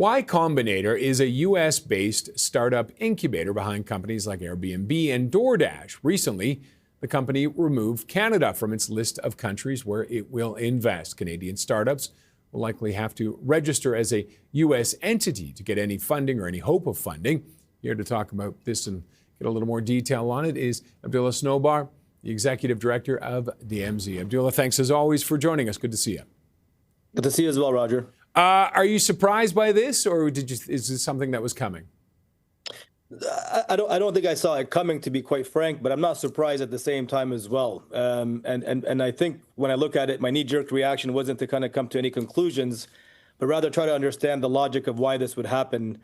Y Combinator is a U.S.-based startup incubator behind companies like Airbnb and DoorDash. Recently, the company removed Canada from its list of countries where it will invest. Canadian startups will likely have to register as a U.S. entity to get any funding or any hope of funding. Here to talk about this and get a little more detail on it is Abdullah Snobar, the executive director of DMZ. Abdullah, thanks as always for joining us. Good to see you. Good to see you as well, Roger. Are you surprised by this, or is this something that was coming? I don't think I saw it coming, to be quite frank, but I'm not surprised at the same time as well. And I think when I look at it, my knee-jerk reaction wasn't to kind of come to any conclusions, but rather try to understand the logic of why this would happen.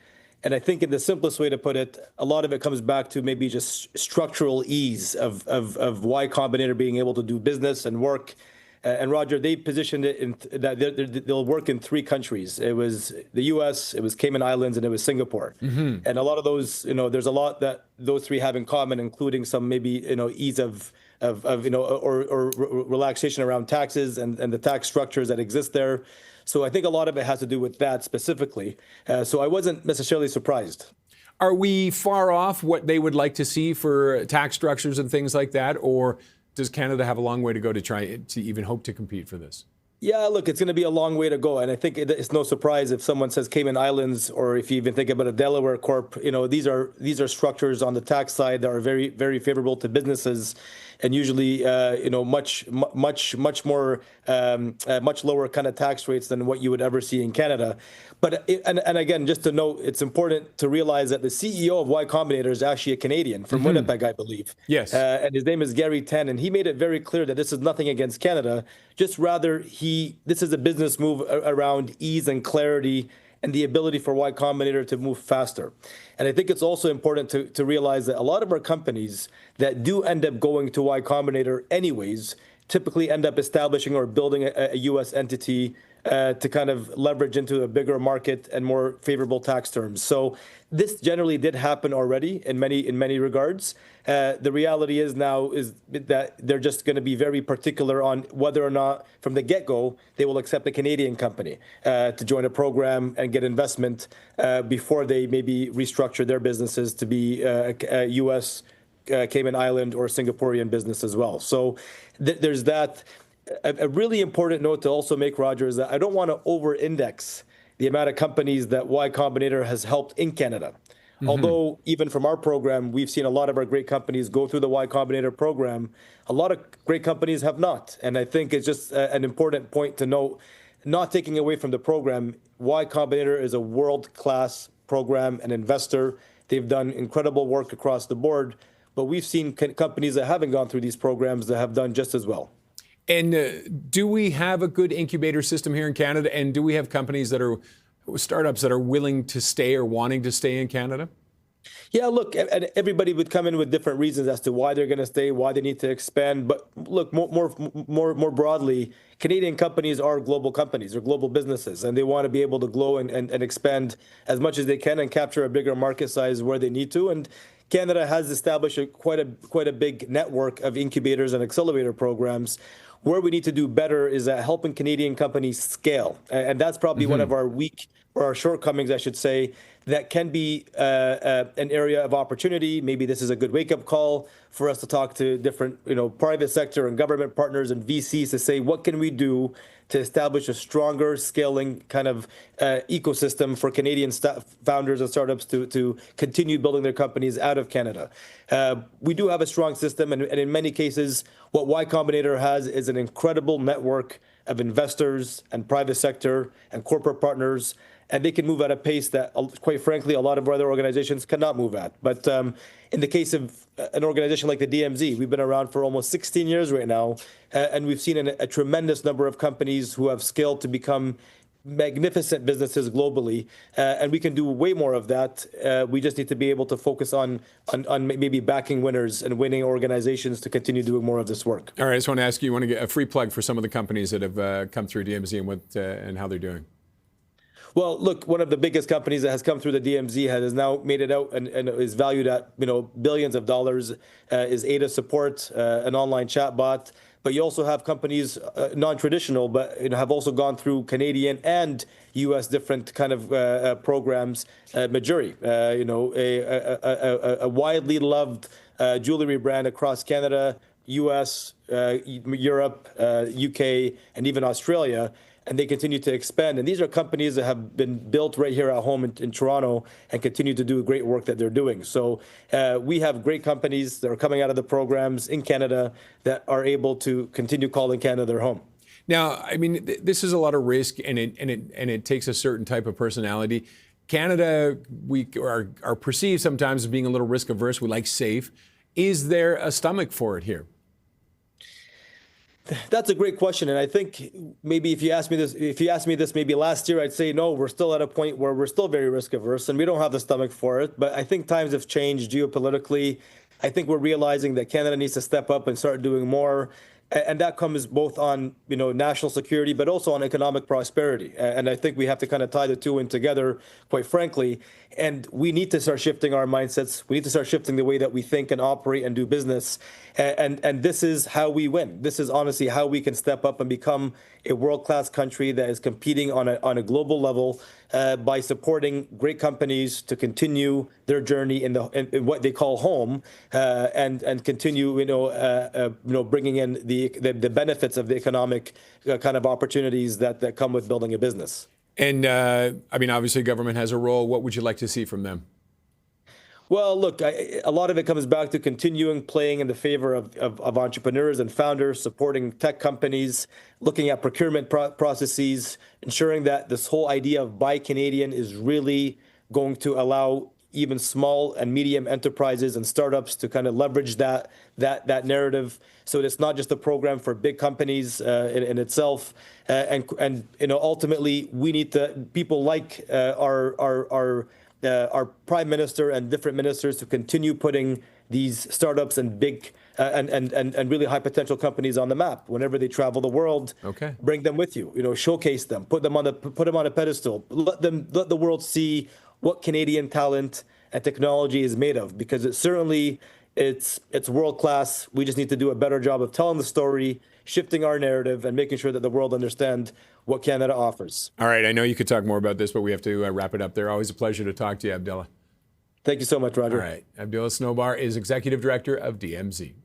And I think in the simplest way to put it, a lot of it comes back to maybe just structural ease of Y Combinator being able to do business and work. And Roger, they positioned it in that they'll work in 3 countries. It was the U.S., it was Cayman Islands, and it was Singapore. And a lot of those, there's a lot that those 3 have in common, including some maybe, ease of or relaxation around taxes and the tax structures that exist there. So I think a lot of it has to do with that specifically. So I wasn't necessarily surprised. Are we far off what they would like to see for tax structures and things like that, or does Canada have a long way to go to try to even hope to compete for this? Yeah, look, it's going to be a long way to go. And I think it's no surprise if someone says Cayman Islands, or if you even think about a Delaware Corp, these are structures on the tax side that are very, very favorable to businesses, and usually, much more, much lower kind of tax rates than what you would ever see in Canada. But and again, just to note, it's important to realize that the CEO of Y Combinator is actually a Canadian from Winnipeg, I believe. Yes. And his name is Gary Tan, and he made it very clear that this is nothing against Canada, just rather this is a business move around ease and clarity and the ability for Y Combinator to move faster. And I think it's also important to realize that a lot of our companies that do end up going to Y Combinator anyways typically end up establishing or building a U.S. entity to kind of leverage into a bigger market and more favorable tax terms. So this generally did happen already in many regards. The reality is now is that they're just going to be very particular on whether or not from the get-go they will accept a Canadian company to join a program and get investment before they maybe restructure their businesses to be a U.S., Cayman Island, or Singaporean business as well. So there's that. A really important note to also make, Roger, is that I don't want to over-index the amount of companies that Y Combinator has helped in Canada. Although even from our program, we've seen a lot of our great companies go through the Y Combinator program, a lot of great companies have not. And I think it's just an important point to note, not taking away from the program, Y Combinator is a world-class program and investor. They've done incredible work across the board, but we've seen companies that haven't gone through these programs that have done just as well. And do we have a good incubator system here in Canada? And do we have companies that are startups that are willing to stay or wanting to stay in Canada? Yeah, look, everybody would come in with different reasons as to why they're going to stay, why they need to expand. But look, more broadly, Canadian companies are global companies, they're global businesses, and they want to be able to grow and expand as much as they can and capture a bigger market size where they need to. And Canada has established quite a big network of incubators and accelerator programs. Where we need to do better is at helping Canadian companies scale. And that's probably one of our our shortcomings, I should say, that can be an area of opportunity. Maybe this is a good wake-up call for us to talk to different, private sector and government partners and VCs to say, what can we do to establish a stronger scaling kind of ecosystem for Canadian founders and startups to continue building their companies out of Canada. We do have a strong system, and in many cases, what Y Combinator has is an incredible network of investors and private sector and corporate partners, and they can move at a pace that, quite frankly, a lot of other organizations cannot move at. But in the case of an organization like the DMZ, we've been around for almost 16 years right now, and we've seen a tremendous number of companies who have scaled to become magnificent businesses globally, and we can do way more of that. We just need to be able to focus on maybe backing winners and winning organizations to continue doing more of this work. All right, I just want to ask you, want to get a free plug for some of the companies that have come through DMZ and how they're doing? Well, look, one of the biggest companies that has come through the DMZ has now made it out and is valued at billions of dollars is Ada Support, an online chatbot. but you also have companies non-traditional, but have also gone through Canadian and U.S. different kind of programs. Majuri, a widely loved jewelry brand across Canada, U.S., Europe, UK, and even Australia, and they continue to expand. And these are companies that have been built right here at home in Toronto and continue to do great work that they're doing. So we have great companies that are coming out of the programs in Canada that are able to continue calling Canada their home. Now, I mean, this is a lot of risk, and it takes a certain type of personality. Canada, we are perceived sometimes as being a little risk averse. We like safe. Is there a stomach for it here? That's a great question, and I think maybe if you asked me this maybe last year, I'd say no. We're still at a point where we're still very risk averse, and we don't have the stomach for it. But I think times have changed geopolitically. I think we're realizing that Canada needs to step up and start doing more. And that comes both on, national security, but also on economic prosperity. And I think we have to kind of tie the two in together, quite frankly. And we need to start shifting our mindsets. We need to start shifting the way that we think and operate and do business. And this is how we win. This is honestly how we can step up and become a world-class country that is competing on a global level by supporting great companies to continue their journey in what they call home, and continue, bringing in the benefits of the economic kind of opportunities that come with building a business. And I mean, obviously, government has a role. What would you like to see from them? Well, look, a lot of it comes back to continuing playing in the favor of entrepreneurs and founders, supporting tech companies, looking at procurement processes, ensuring that this whole idea of Buy Canadian is really going to allow even small and medium enterprises and startups to kind of leverage that narrative. So it's not just a program for big companies in itself. And ultimately, we need people like our prime minister and different ministers to continue putting these startups and big and really high potential companies on the map whenever they travel the world. Okay. Bring them with you. Showcase them. Put them on a pedestal. Let the world see what Canadian talent and technology is made of, because it's world class. We just need to do a better job of telling the story, shifting our narrative, and making sure that the world understands what Canada offers. All right. I know you could talk more about this, but we have to wrap it up there. Always a pleasure to talk to you, Abdullah. Thank you so much, Roger. All right. Abdullah Snobar is Executive Director of DMZ.